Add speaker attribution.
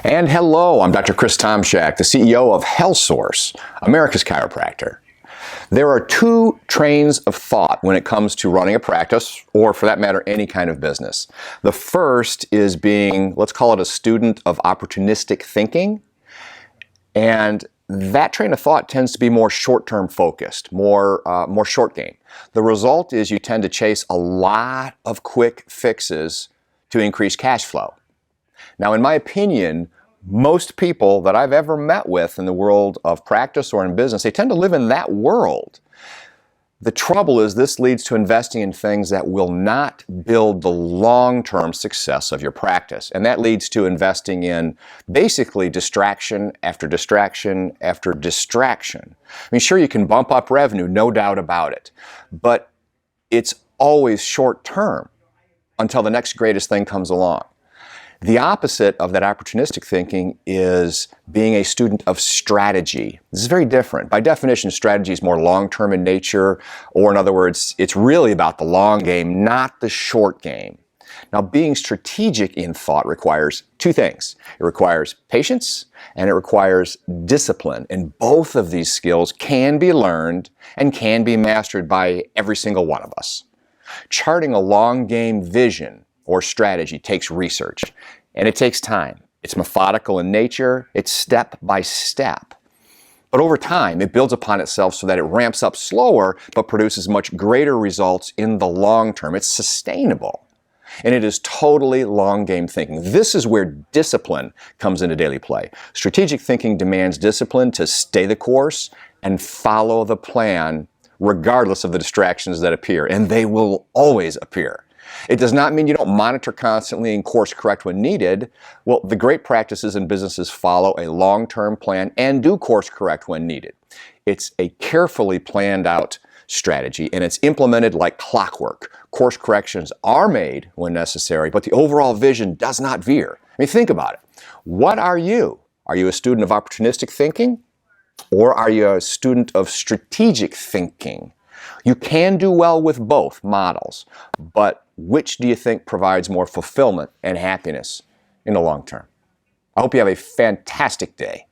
Speaker 1: And hello, I'm Dr. Chris Tomshack, the CEO of HealthSource, America's chiropractor. There are two trains of thought when it comes to running a practice, or for that matter, any kind of business. The first is being, let's call it a student of opportunistic thinking. And that train of thought tends to be more short-term focused, more short game. The result is you tend to chase a lot of quick fixes to increase cash flow. Now, in my opinion, most people that I've ever met with in the world of practice or in business, they tend to live in that world. The trouble is this leads to investing in things that will not build the long-term success of your practice. And that leads to investing in basically distraction after distraction after distraction. I mean, sure, you can bump up revenue, no doubt about it, but it's always short-term until the next greatest thing comes along. The opposite of that opportunistic thinking is being a student of strategy. This is very different. By definition, strategy is more long-term in nature, or in other words, it's really about the long game, not the short game. Now, being strategic in thought requires two things. It requires patience and it requires discipline. And both of these skills can be learned and can be mastered by every single one of us. Charting a long game vision or strategy takes research, and it takes time. It's methodical in nature, it's step by step. But over time, it builds upon itself so that it ramps up slower, but produces much greater results in the long term. It's sustainable, and it is totally long game thinking. This is where discipline comes into daily play. Strategic thinking demands discipline to stay the course and follow the plan, regardless of the distractions that appear, and they will always appear. It does not mean you don't monitor constantly and course correct when needed. Well, the great practices and businesses follow a long-term plan and do course correct when needed. It's a carefully planned out strategy and it's implemented like clockwork. Course corrections are made when necessary, but the overall vision does not veer. I mean, think about it. What are you? Are you a student of opportunistic thinking or are you a student of strategic thinking? You can do well with both models, but which do you think provides more fulfillment and happiness in the long term? I hope you have a fantastic day.